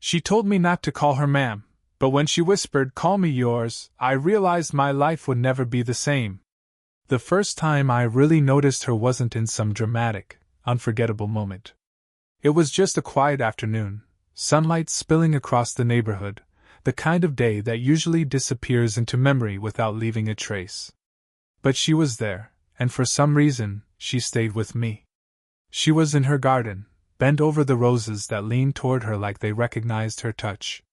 She told me not to call her ma'am, but when she whispered, "Call me yours," I realized my life would never be the same. The first time I really noticed her wasn't in some dramatic, unforgettable moment. It was just a quiet afternoon, sunlight spilling across the neighborhood, the kind of day that usually disappears into memory without leaving a trace. But she was there, and for some reason, she stayed with me. She was in her garden, bent over the roses that leaned toward her like they recognized her touch.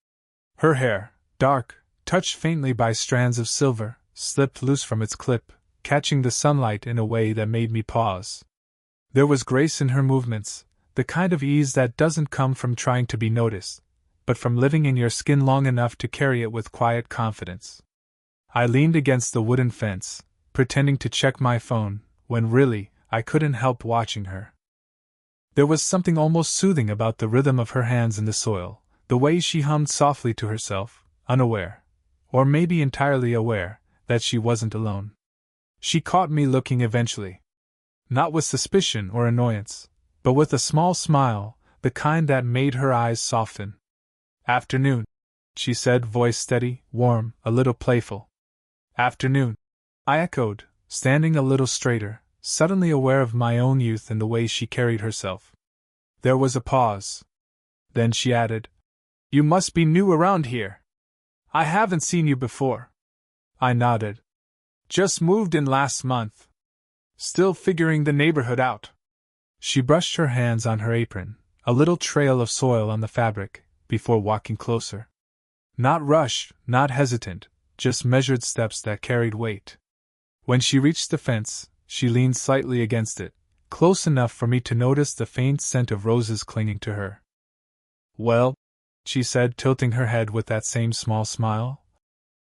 Her hair, dark, touched faintly by strands of silver, slipped loose from its clip, catching the sunlight in a way that made me pause. There was grace in her movements, the kind of ease that doesn't come from trying to be noticed, but from living in your skin long enough to carry it with quiet confidence. I leaned against the wooden fence, pretending to check my phone, when really, I couldn't help watching her. There was something almost soothing about the rhythm of her hands in the soil, the way she hummed softly to herself, unaware, or maybe entirely aware, that she wasn't alone. She caught me looking eventually. Not with suspicion or annoyance, but with a small smile, the kind that made her eyes soften. "Afternoon," she said, voice steady, warm, a little playful. "Afternoon," I echoed, standing a little straighter, suddenly aware of my own youth and the way she carried herself. There was a pause. Then she added, "You must be new around here. I haven't seen you before." I nodded. "Just moved in last month. Still figuring the neighborhood out." She brushed her hands on her apron, a little trail of soil on the fabric, before walking closer. Not rushed, not hesitant, just measured steps that carried weight. When she reached the fence, she leaned slightly against it, close enough for me to notice the faint scent of roses clinging to her. "Well," she said, tilting her head with that same small smile.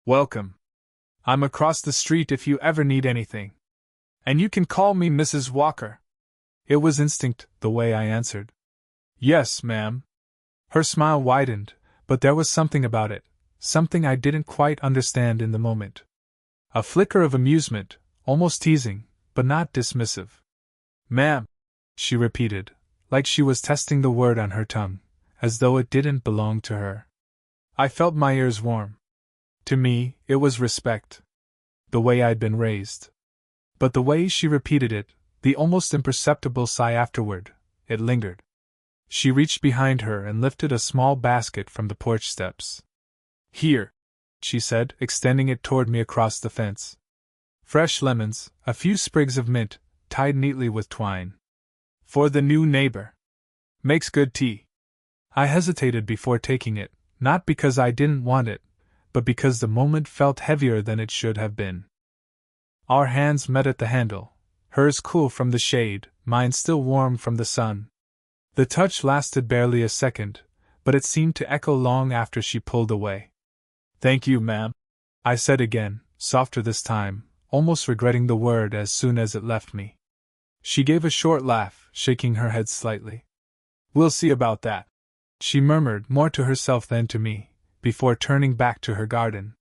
"Welcome. I'm across the street if you ever need anything. And you can call me Mrs. Walker." It was instinct, the way I answered. "Yes, ma'am." Her smile widened, but there was something about it, something I didn't quite understand in the moment. A flicker of amusement, almost teasing, but not dismissive. "Ma'am," she repeated, like she was testing the word on her tongue, as though it didn't belong to her. I felt my ears warm. To me, it was respect. The way I'd been raised. But the way she repeated it, the almost imperceptible sigh afterward, it lingered. She reached behind her and lifted a small basket from the porch steps. "Here," she said, extending it toward me across the fence. "Fresh lemons, a few sprigs of mint, tied neatly with twine. For the new neighbor. Makes good tea." I hesitated before taking it, not because I didn't want it, but because the moment felt heavier than it should have been. Our hands met at the handle, hers cool from the shade, mine still warm from the sun. The touch lasted barely a second, but it seemed to echo long after she pulled away. "Thank you, ma'am," I said again, softer this time, almost regretting the word as soon as it left me. She gave a short laugh, shaking her head slightly. "We'll see about that," she murmured, more to herself than to me, before turning back to her garden.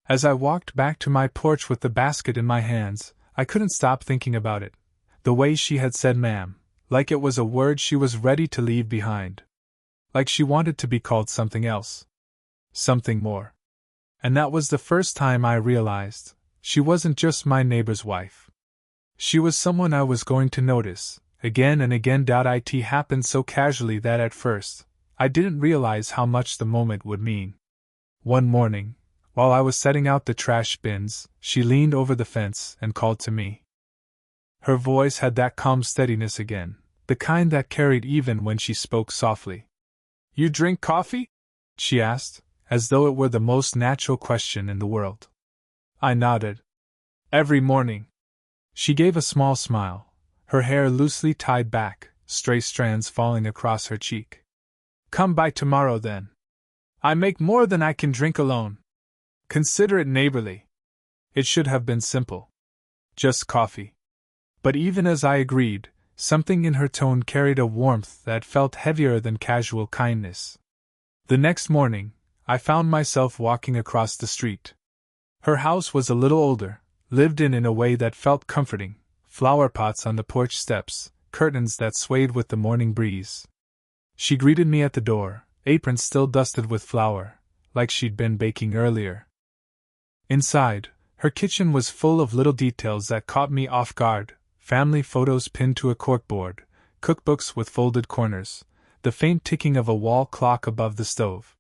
As I walked back to my porch with the basket in my hands, I couldn't stop thinking about it. The way she had said "ma'am," like it was a word she was ready to leave behind. Like she wanted to be called something else. Something more. And that was the first time I realized she wasn't just my neighbor's wife. She was someone I was going to notice, again and again. It happened so casually that at first, I didn't realize how much the moment would mean. One morning, while I was setting out the trash bins, she leaned over the fence and called to me. Her voice had that calm steadiness again, the kind that carried even when she spoke softly. "You drink coffee?" she asked, as though it were the most natural question in the world. I nodded. "Every morning." She gave a small smile, her hair loosely tied back, stray strands falling across her cheek. "Come by tomorrow then. I make more than I can drink alone. Consider it neighborly." It should have been simple. Just coffee. But even as I agreed, something in her tone carried a warmth that felt heavier than casual kindness. The next morning, I found myself walking across the street. Her house was a little older, lived in a way that felt comforting, flower pots on the porch steps, curtains that swayed with the morning breeze. She greeted me at the door, apron still dusted with flour, like she'd been baking earlier. Inside, her kitchen was full of little details that caught me off guard: family photos pinned to a corkboard, cookbooks with folded corners, the faint ticking of a wall clock above the stove.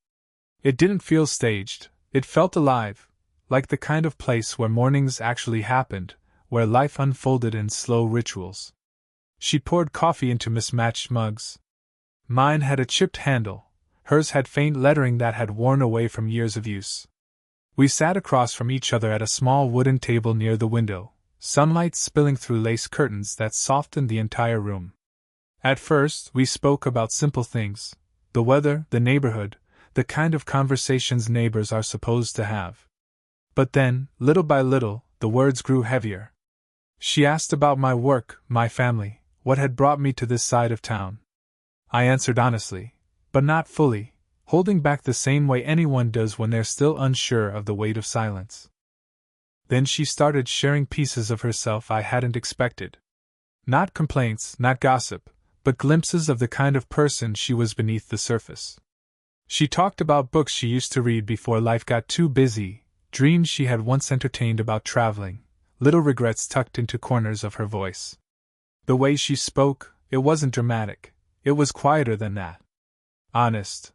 It didn't feel staged, it felt alive, like the kind of place where mornings actually happened, where life unfolded in slow rituals. She poured coffee into mismatched mugs. Mine had a chipped handle, hers had faint lettering that had worn away from years of use. We sat across from each other at a small wooden table near the window, sunlight spilling through lace curtains that softened the entire room. At first, we spoke about simple things: the weather, the neighborhood, the kind of conversations neighbors are supposed to have. But then, little by little, the words grew heavier. She asked about my work, my family, what had brought me to this side of town. I answered honestly, but not fully, holding back the same way anyone does when they're still unsure of the weight of silence. Then she started sharing pieces of herself I hadn't expected. Not complaints, not gossip, but glimpses of the kind of person she was beneath the surface. She talked about books she used to read before life got too busy, dreams she had once entertained about traveling, little regrets tucked into corners of her voice. The way she spoke, it wasn't dramatic, it was quieter than that. Honest.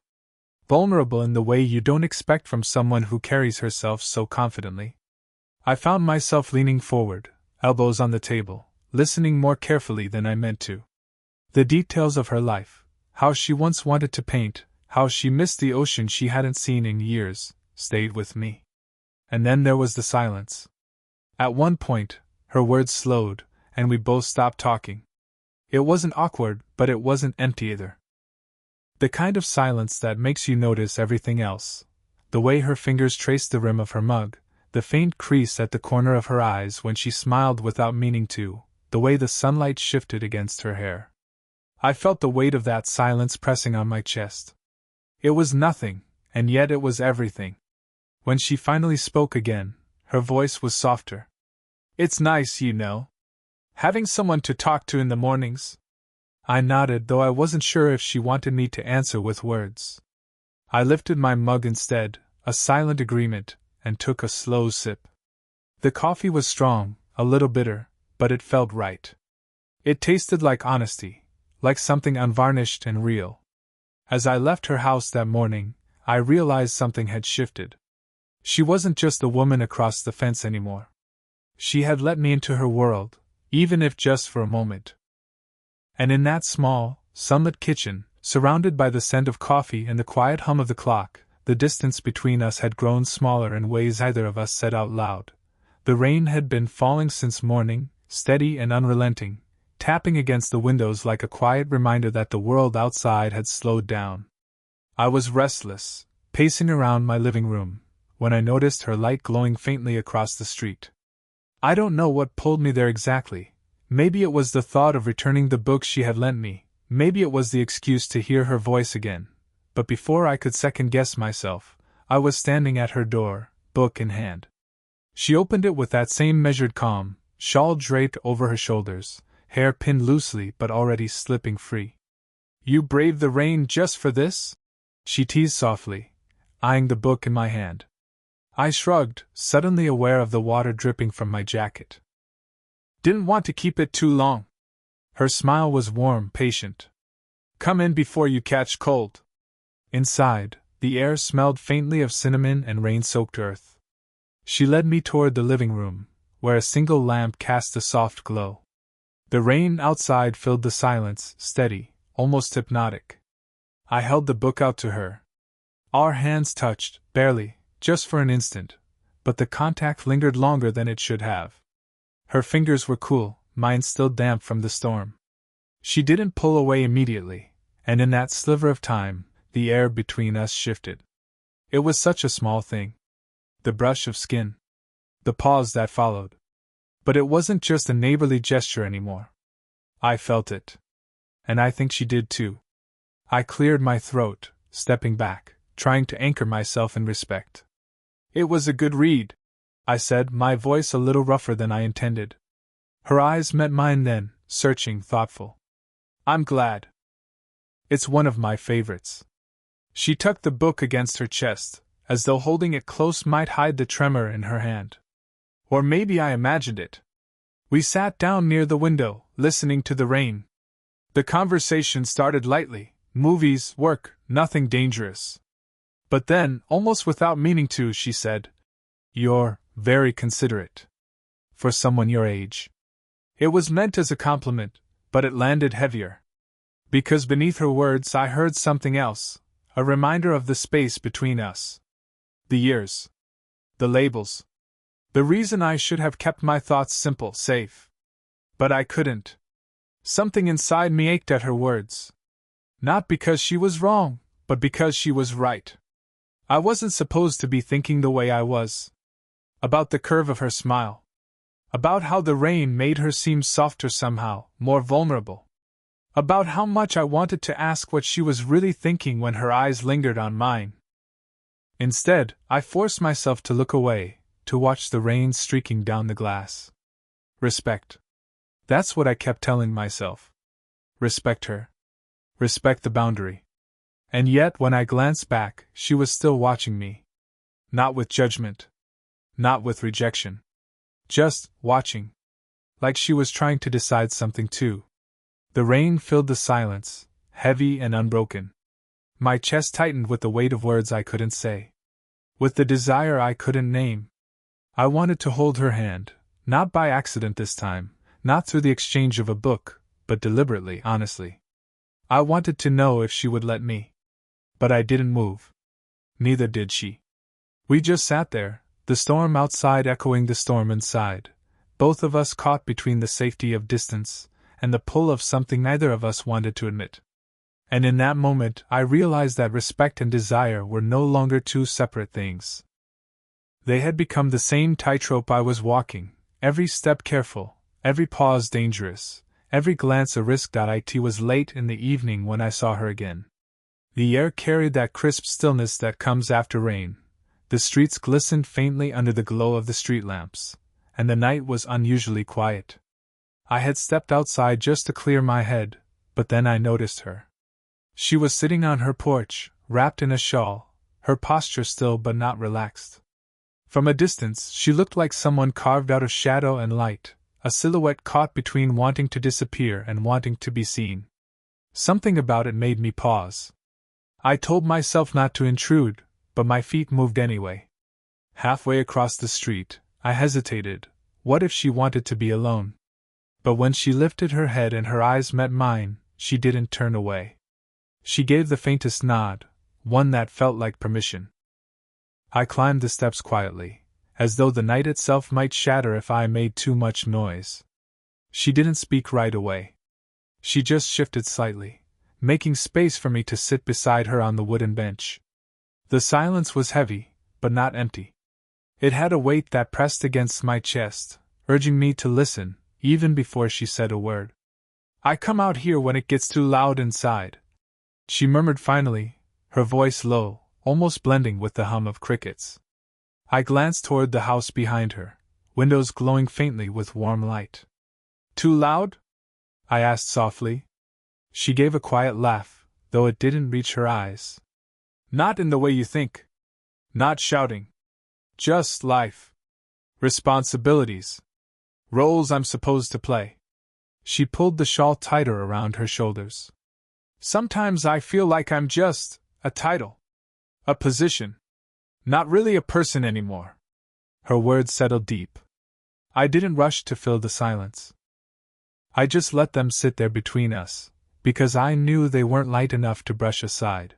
Vulnerable in the way you don't expect from someone who carries herself so confidently. I found myself leaning forward, elbows on the table, listening more carefully than I meant to. The details of her life, how she once wanted to paint, how she missed the ocean she hadn't seen in years, stayed with me. And then there was the silence. At one point, her words slowed, and we both stopped talking. It wasn't awkward, but it wasn't empty either. The kind of silence that makes you notice everything else. The way her fingers traced the rim of her mug, the faint crease at the corner of her eyes when she smiled without meaning to, the way the sunlight shifted against her hair. I felt the weight of that silence pressing on my chest. It was nothing, and yet it was everything. When she finally spoke again, her voice was softer. "It's nice, you know, having someone to talk to in the mornings." I nodded, though I wasn't sure if she wanted me to answer with words. I lifted my mug instead, a silent agreement, and took a slow sip. The coffee was strong, a little bitter, but it felt right. It tasted like honesty, like something unvarnished and real. As I left her house that morning, I realized something had shifted. She wasn't just the woman across the fence anymore. She had let me into her world, even if just for a moment. And in that small, sunlit kitchen, surrounded by the scent of coffee and the quiet hum of the clock, the distance between us had grown smaller in ways either of us said out loud. The rain had been falling since morning, steady and unrelenting, tapping against the windows like a quiet reminder that the world outside had slowed down. I was restless, pacing around my living room, when I noticed her light glowing faintly across the street. I don't know what pulled me there exactly. Maybe it was the thought of returning the book she had lent me, maybe it was the excuse to hear her voice again, but before I could second-guess myself, I was standing at her door, book in hand. She opened it with that same measured calm, shawl draped over her shoulders, hair pinned loosely but already slipping free. "You braved the rain just for this?" she teased softly, eyeing the book in my hand. I shrugged, suddenly aware of the water dripping from my jacket. "Didn't want to keep it too long." Her smile was warm, patient. "Come in before you catch cold." Inside, the air smelled faintly of cinnamon and rain-soaked earth. She led me toward the living room, where a single lamp cast a soft glow. The rain outside filled the silence, steady, almost hypnotic. I held the book out to her. Our hands touched, barely, just for an instant, but the contact lingered longer than it should have. Her fingers were cool, mine still damp from the storm. She didn't pull away immediately, and in that sliver of time, the air between us shifted. It was such a small thing. The brush of skin. The pause that followed. But it wasn't just a neighborly gesture anymore. I felt it. And I think she did too. I cleared my throat, stepping back, trying to anchor myself in respect. "It was a good read," I said, my voice a little rougher than I intended. Her eyes met mine then, searching, thoughtful. "I'm glad. It's one of my favorites." She tucked the book against her chest, as though holding it close might hide the tremor in her hand. Or maybe I imagined it. We sat down near the window, listening to the rain. The conversation started lightly, movies, work, nothing dangerous. But then, almost without meaning to, she said, "You're very considerate. For someone your age." It was meant as a compliment, but it landed heavier. Because beneath her words I heard something else, a reminder of the space between us. The years. The labels. The reason I should have kept my thoughts simple, safe. But I couldn't. Something inside me ached at her words. Not because she was wrong, but because she was right. I wasn't supposed to be thinking the way I was. About the curve of her smile. About how the rain made her seem softer somehow, more vulnerable. About how much I wanted to ask what she was really thinking when her eyes lingered on mine. Instead, I forced myself to look away, to watch the rain streaking down the glass. Respect. That's what I kept telling myself. Respect her. Respect the boundary. And yet, when I glanced back, she was still watching me. Not with judgment. Not with rejection. Just watching. Like she was trying to decide something too. The rain filled the silence, heavy and unbroken. My chest tightened with the weight of words I couldn't say. With the desire I couldn't name. I wanted to hold her hand, not by accident this time, not through the exchange of a book, but deliberately, honestly. I wanted to know if she would let me. But I didn't move. Neither did she. We just sat there, the storm outside echoing the storm inside, both of us caught between the safety of distance and the pull of something neither of us wanted to admit. And in that moment, I realized that respect and desire were no longer two separate things. They had become the same tightrope I was walking, every step careful, every pause dangerous, every glance a risk. It was late in the evening when I saw her again. The air carried that crisp stillness that comes after rain. The streets glistened faintly under the glow of the street lamps, and the night was unusually quiet. I had stepped outside just to clear my head, but then I noticed her. She was sitting on her porch, wrapped in a shawl, her posture still but not relaxed. From a distance, she looked like someone carved out of shadow and light, a silhouette caught between wanting to disappear and wanting to be seen. Something about it made me pause. I told myself not to intrude, but my feet moved anyway. Halfway across the street, I hesitated. What if she wanted to be alone? But when she lifted her head and her eyes met mine, she didn't turn away. She gave the faintest nod, one that felt like permission. I climbed the steps quietly, as though the night itself might shatter if I made too much noise. She didn't speak right away. She just shifted slightly, making space for me to sit beside her on the wooden bench. The silence was heavy, but not empty. It had a weight that pressed against my chest, urging me to listen, even before she said a word. "I come out here when it gets too loud inside," she murmured finally, her voice low, almost blending with the hum of crickets. I glanced toward the house behind her, windows glowing faintly with warm light. "Too loud?" I asked softly. She gave a quiet laugh, though it didn't reach her eyes. "Not in the way you think. Not shouting. Just life. Responsibilities. Roles I'm supposed to play." She pulled the shawl tighter around her shoulders. "Sometimes I feel like I'm just a title. A position. Not really a person anymore." Her words settled deep. I didn't rush to fill the silence. I just let them sit there between us, because I knew they weren't light enough to brush aside.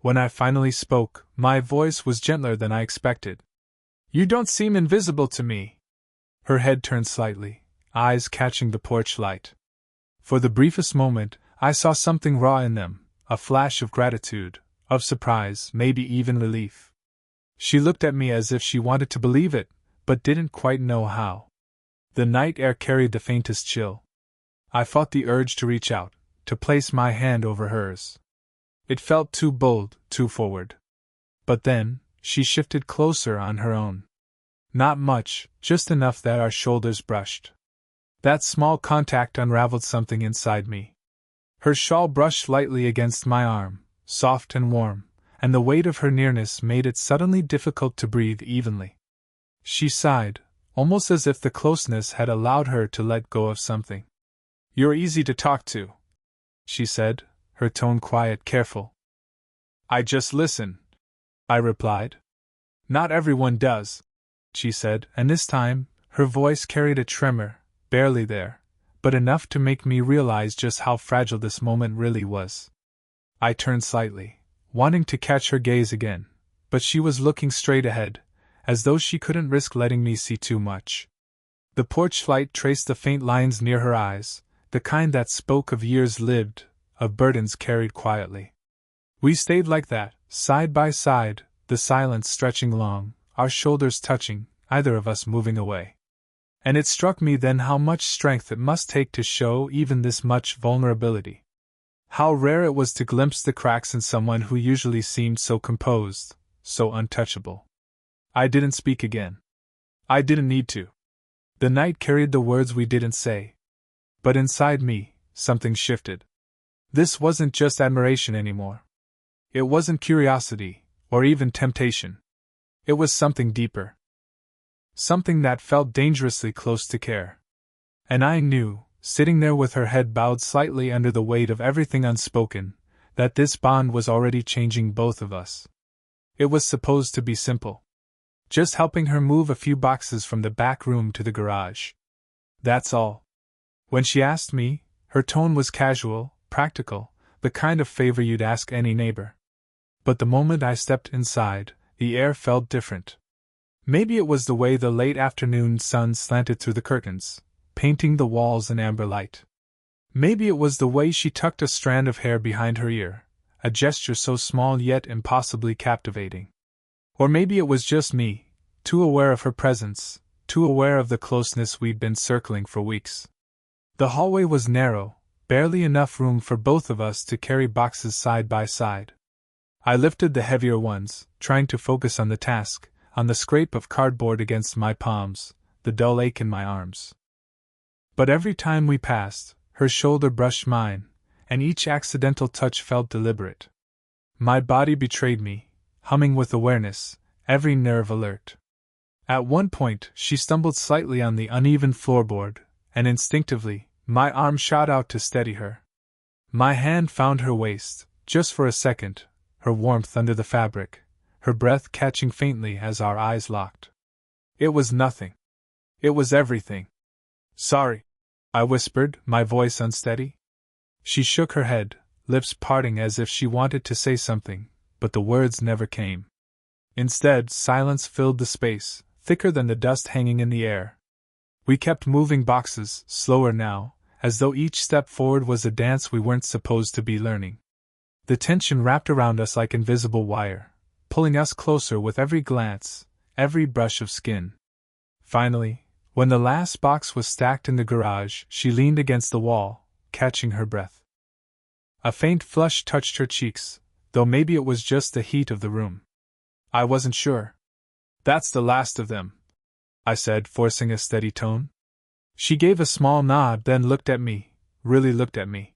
When I finally spoke, my voice was gentler than I expected. "You don't seem invisible to me." Her head turned slightly, eyes catching the porch light. For the briefest moment, I saw something raw in them, a flash of gratitude, of surprise, maybe even relief. She looked at me as if she wanted to believe it, but didn't quite know how. The night air carried the faintest chill. I fought the urge to reach out, to place my hand over hers. It felt too bold, too forward. But then, she shifted closer on her own. Not much, just enough that our shoulders brushed. That small contact unraveled something inside me. Her shawl brushed lightly against my arm, soft and warm, and the weight of her nearness made it suddenly difficult to breathe evenly. She sighed, almost as if the closeness had allowed her to let go of something. "You're easy to talk to," she said, her tone quiet, careful. "I just listen," I replied. "Not everyone does," she said, and this time, her voice carried a tremor, barely there, but enough to make me realize just how fragile this moment really was. I turned slightly, wanting to catch her gaze again, but she was looking straight ahead, as though she couldn't risk letting me see too much. The porch light traced the faint lines near her eyes, the kind that spoke of years lived, of burdens carried quietly. We stayed like that, side by side, the silence stretching long, our shoulders touching, either of us moving away. And it struck me then how much strength it must take to show even this much vulnerability. How rare it was to glimpse the cracks in someone who usually seemed so composed, so untouchable. I didn't speak again. I didn't need to. The night carried the words we didn't say. But inside me, something shifted. This wasn't just admiration anymore. It wasn't curiosity, or even temptation. It was something deeper. Something that felt dangerously close to care. And I knew, sitting there with her head bowed slightly under the weight of everything unspoken, that this bond was already changing both of us. It was supposed to be simple. Just helping her move a few boxes from the back room to the garage. That's all. When she asked me, her tone was casual, practical, the kind of favor you'd ask any neighbor. But the moment I stepped inside, the air felt different. Maybe it was the way the late afternoon sun slanted through the curtains, painting the walls in amber light. Maybe it was the way she tucked a strand of hair behind her ear, a gesture so small yet impossibly captivating. Or maybe it was just me, too aware of her presence, too aware of the closeness we'd been circling for weeks. The hallway was narrow, barely enough room for both of us to carry boxes side by side. I lifted the heavier ones, trying to focus on the task, on the scrape of cardboard against my palms, the dull ache in my arms. But every time we passed, her shoulder brushed mine, and each accidental touch felt deliberate. My body betrayed me, humming with awareness, every nerve alert. At one point, she stumbled slightly on the uneven floorboard, and instinctively, my arm shot out to steady her. My hand found her waist, just for a second, her warmth under the fabric, her breath catching faintly as our eyes locked. It was nothing. It was everything. "Sorry," I whispered, my voice unsteady. She shook her head, lips parting as if she wanted to say something, but the words never came. Instead, silence filled the space, thicker than the dust hanging in the air. We kept moving boxes, slower now, as though each step forward was a dance we weren't supposed to be learning. The tension wrapped around us like invisible wire, pulling us closer with every glance, every brush of skin. Finally, when the last box was stacked in the garage, she leaned against the wall, catching her breath. A faint flush touched her cheeks, though maybe it was just the heat of the room. I wasn't sure. "That's the last of them," I said, forcing a steady tone. She gave a small nod, then looked at me, really looked at me.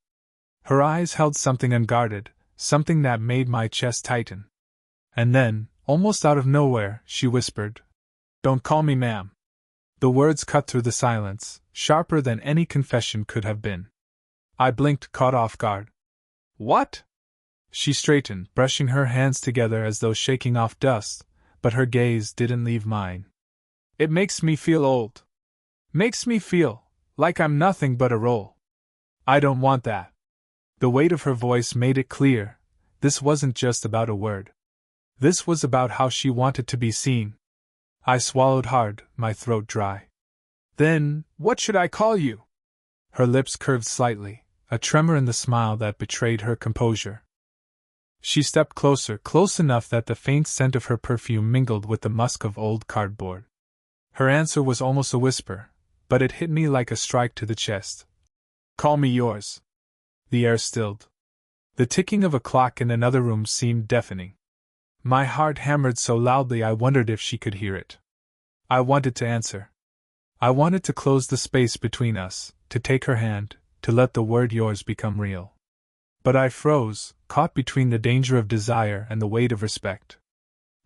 Her eyes held something unguarded, something that made my chest tighten. And then, almost out of nowhere, she whispered, "Don't call me ma'am." The words cut through the silence, sharper than any confession could have been. I blinked, caught off guard. "What?" She straightened, brushing her hands together as though shaking off dust, but her gaze didn't leave mine. "It makes me feel old. Makes me feel like I'm nothing but a role. I don't want that." The weight of her voice made it clear, this wasn't just about a word. This was about how she wanted to be seen. I swallowed hard, my throat dry. "Then, what should I call you?" Her lips curved slightly, a tremor in the smile that betrayed her composure. She stepped closer, close enough that the faint scent of her perfume mingled with the musk of old cardboard. Her answer was almost a whisper, but it hit me like a strike to the chest. "Call me yours." The air stilled. The ticking of a clock in another room seemed deafening. My heart hammered so loudly I wondered if she could hear it. I wanted to answer. I wanted to close the space between us, to take her hand, to let the word yours become real. But I froze, caught between the danger of desire and the weight of respect.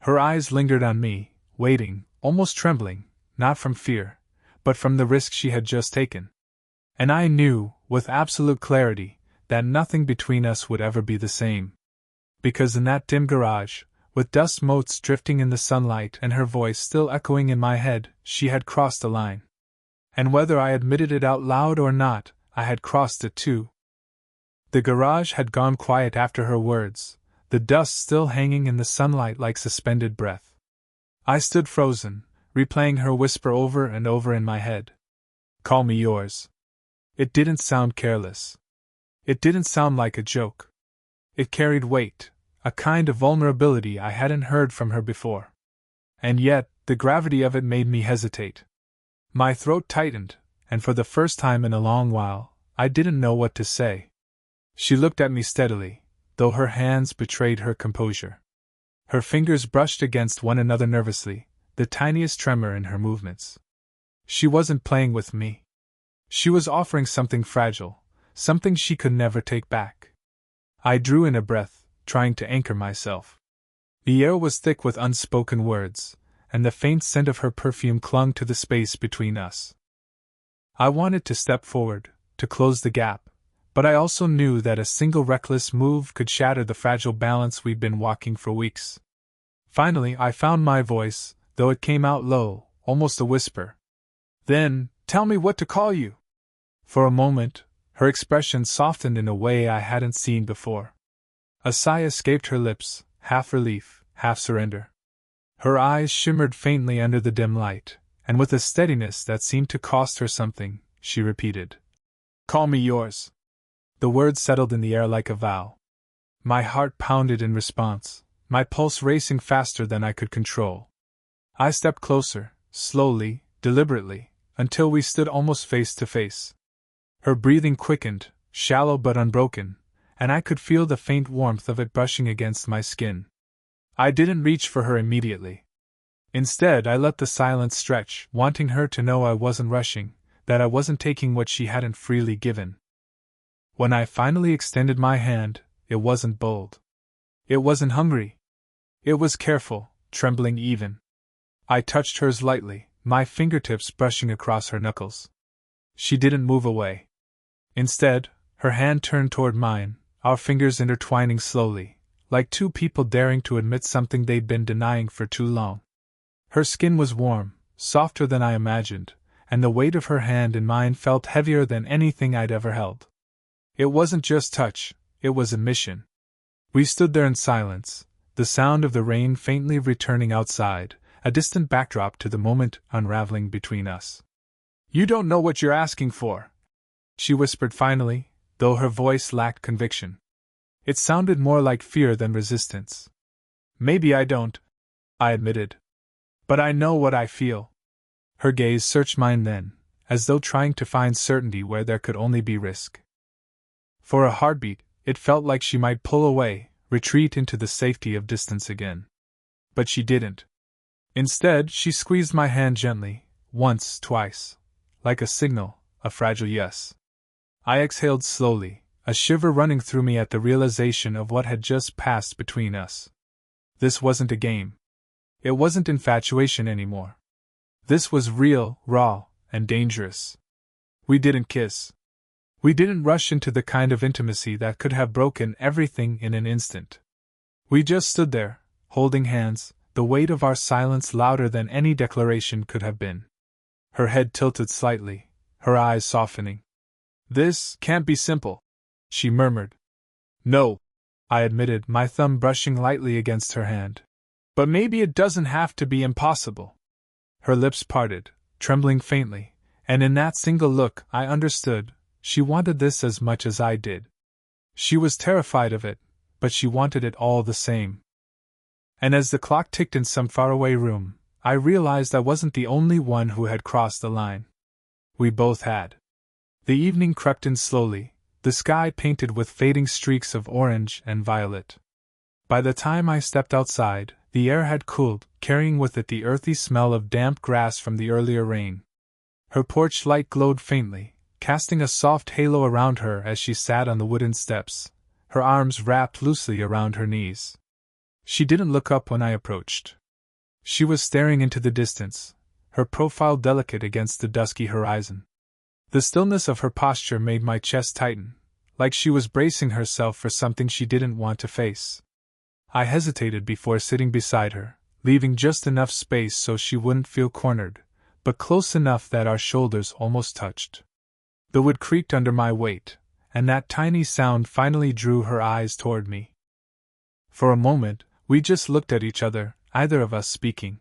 Her eyes lingered on me, waiting, almost trembling, not from fear, but from the risk she had just taken. And I knew, with absolute clarity, that nothing between us would ever be the same. Because in that dim garage, with dust motes drifting in the sunlight and her voice still echoing in my head, she had crossed a line. And whether I admitted it out loud or not, I had crossed it too. The garage had gone quiet after her words, the dust still hanging in the sunlight like suspended breath. I stood frozen, replaying her whisper over and over in my head. Call me yours. It didn't sound careless. It didn't sound like a joke. It carried weight, a kind of vulnerability I hadn't heard from her before. And yet, the gravity of it made me hesitate. My throat tightened, and for the first time in a long while, I didn't know what to say. She looked at me steadily, though her hands betrayed her composure. Her fingers brushed against one another nervously, the tiniest tremor in her movements. She wasn't playing with me. She was offering something fragile, something she could never take back. I drew in a breath, trying to anchor myself. The air was thick with unspoken words, and the faint scent of her perfume clung to the space between us. I wanted to step forward, to close the gap, but I also knew that a single reckless move could shatter the fragile balance we'd been walking for weeks. Finally, I found my voice, though it came out low, almost a whisper. Then, tell me what to call you. For a moment, her expression softened in a way I hadn't seen before. A sigh escaped her lips, half relief, half surrender. Her eyes shimmered faintly under the dim light, and with a steadiness that seemed to cost her something, she repeated, Call me yours. The words settled in the air like a vow. My heart pounded in response, my pulse racing faster than I could control. I stepped closer, slowly, deliberately, until we stood almost face to face. Her breathing quickened, shallow but unbroken, and I could feel the faint warmth of it brushing against my skin. I didn't reach for her immediately. Instead, I let the silence stretch, wanting her to know I wasn't rushing, that I wasn't taking what she hadn't freely given. When I finally extended my hand, it wasn't bold. It wasn't hungry. It was careful, trembling even. I touched hers lightly, my fingertips brushing across her knuckles. She didn't move away. Instead, her hand turned toward mine, our fingers intertwining slowly, like two people daring to admit something they'd been denying for too long. Her skin was warm, softer than I imagined, and the weight of her hand in mine felt heavier than anything I'd ever held. It wasn't just touch, it was a mission. We stood there in silence, the sound of the rain faintly returning outside, a distant backdrop to the moment unraveling between us. You don't know what you're asking for, she whispered finally, though her voice lacked conviction. It sounded more like fear than resistance. Maybe I don't, I admitted. But I know what I feel. Her gaze searched mine then, as though trying to find certainty where there could only be risk. For a heartbeat, it felt like she might pull away, retreat into the safety of distance again. But she didn't. Instead, she squeezed my hand gently, once, twice, like a signal, a fragile yes. I exhaled slowly, a shiver running through me at the realization of what had just passed between us. This wasn't a game. It wasn't infatuation anymore. This was real, raw, and dangerous. We didn't kiss. We didn't rush into the kind of intimacy that could have broken everything in an instant. We just stood there, holding hands, the weight of our silence louder than any declaration could have been. Her head tilted slightly, her eyes softening. This can't be simple, she murmured. No, I admitted, my thumb brushing lightly against her hand. But maybe it doesn't have to be impossible. Her lips parted, trembling faintly, and in that single look I understood, she wanted this as much as I did. She was terrified of it, but she wanted it all the same. And as the clock ticked in some faraway room, I realized I wasn't the only one who had crossed the line. We both had. The evening crept in slowly, the sky painted with fading streaks of orange and violet. By the time I stepped outside, the air had cooled, carrying with it the earthy smell of damp grass from the earlier rain. Her porch light glowed faintly, casting a soft halo around her as she sat on the wooden steps, her arms wrapped loosely around her knees. She didn't look up when I approached. She was staring into the distance, her profile delicate against the dusky horizon. The stillness of her posture made my chest tighten, like she was bracing herself for something she didn't want to face. I hesitated before sitting beside her, leaving just enough space so she wouldn't feel cornered, but close enough that our shoulders almost touched. The wood creaked under my weight, and that tiny sound finally drew her eyes toward me. For a moment, we just looked at each other, either of us speaking.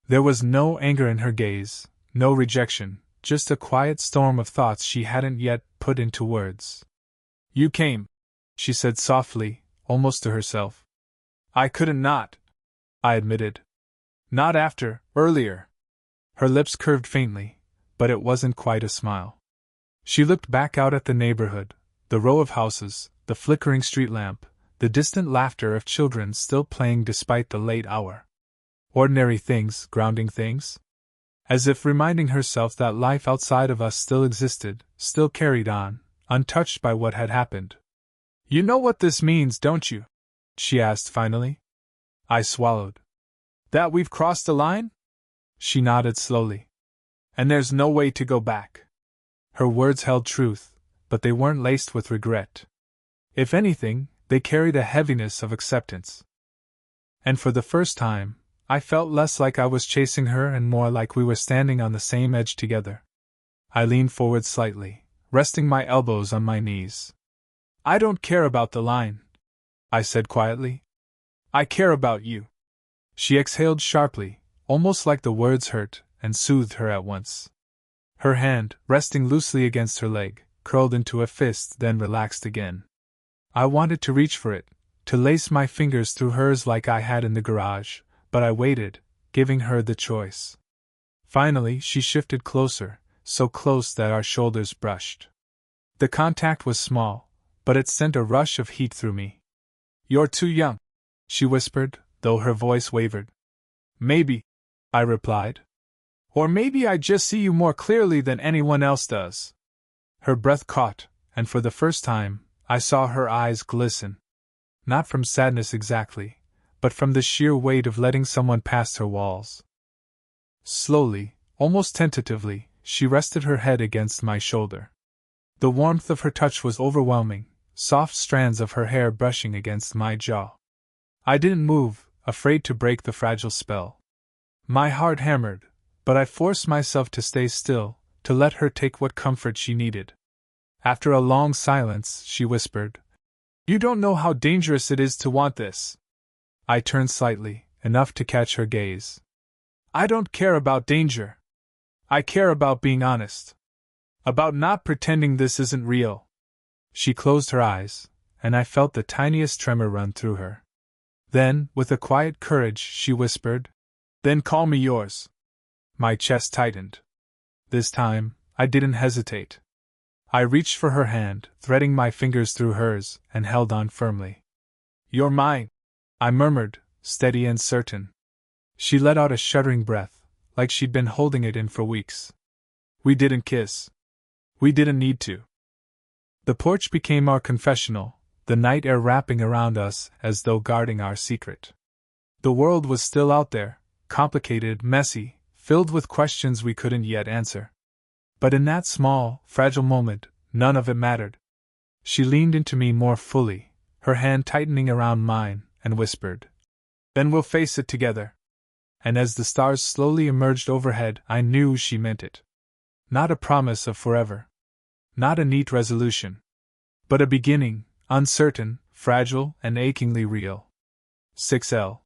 There was no anger in her gaze, no rejection, just a quiet storm of thoughts she hadn't yet put into words. "You came," she said softly, almost to herself. "I couldn't not," I admitted. "Not after, earlier." Her lips curved faintly, but it wasn't quite a smile. She looked back out at the neighborhood, the row of houses, the flickering street lamp, the distant laughter of children still playing despite the late hour. Ordinary things, grounding things? As if reminding herself that life outside of us still existed, still carried on, untouched by what had happened. "You know what this means, don't you?" she asked finally. I swallowed. "That we've crossed a line?" She nodded slowly. "And there's no way to go back." Her words held truth, but they weren't laced with regret. If anything, they carried a heaviness of acceptance. And for the first time, I felt less like I was chasing her and more like we were standing on the same edge together. I leaned forward slightly, resting my elbows on my knees. "I don't care about the line," I said quietly. "I care about you." She exhaled sharply, almost like the words hurt and soothed her at once. Her hand, resting loosely against her leg, curled into a fist, then relaxed again. I wanted to reach for it, to lace my fingers through hers like I had in the garage, but I waited, giving her the choice. Finally, she shifted closer, so close that our shoulders brushed. The contact was small, but it sent a rush of heat through me. "You're too young," she whispered, though her voice wavered. "Maybe," I replied. "Or maybe I just see you more clearly than anyone else does." Her breath caught, and for the first time, I saw her eyes glisten. Not from sadness exactly, but from the sheer weight of letting someone past her walls. Slowly, almost tentatively, she rested her head against my shoulder. The warmth of her touch was overwhelming, soft strands of her hair brushing against my jaw. I didn't move, afraid to break the fragile spell. My heart hammered, but I forced myself to stay still, to let her take what comfort she needed. After a long silence, she whispered, "You don't know how dangerous it is to want this." I turned slightly, enough to catch her gaze. "I don't care about danger. I care about being honest. About not pretending this isn't real." She closed her eyes, and I felt the tiniest tremor run through her. Then, with a quiet courage, she whispered, "Then call me yours." My chest tightened. This time, I didn't hesitate. I reached for her hand, threading my fingers through hers, and held on firmly. "You're mine," I murmured, steady and certain. She let out a shuddering breath, like she'd been holding it in for weeks. We didn't kiss. We didn't need to. The porch became our confessional, the night air wrapping around us as though guarding our secret. The world was still out there, complicated, messy, filled with questions we couldn't yet answer. But in that small, fragile moment, none of it mattered. She leaned into me more fully, her hand tightening around mine, and whispered, "Then we'll face it together." And as the stars slowly emerged overhead, I knew she meant it. Not a promise of forever. Not a neat resolution. But a beginning, uncertain, fragile, and achingly real. 6L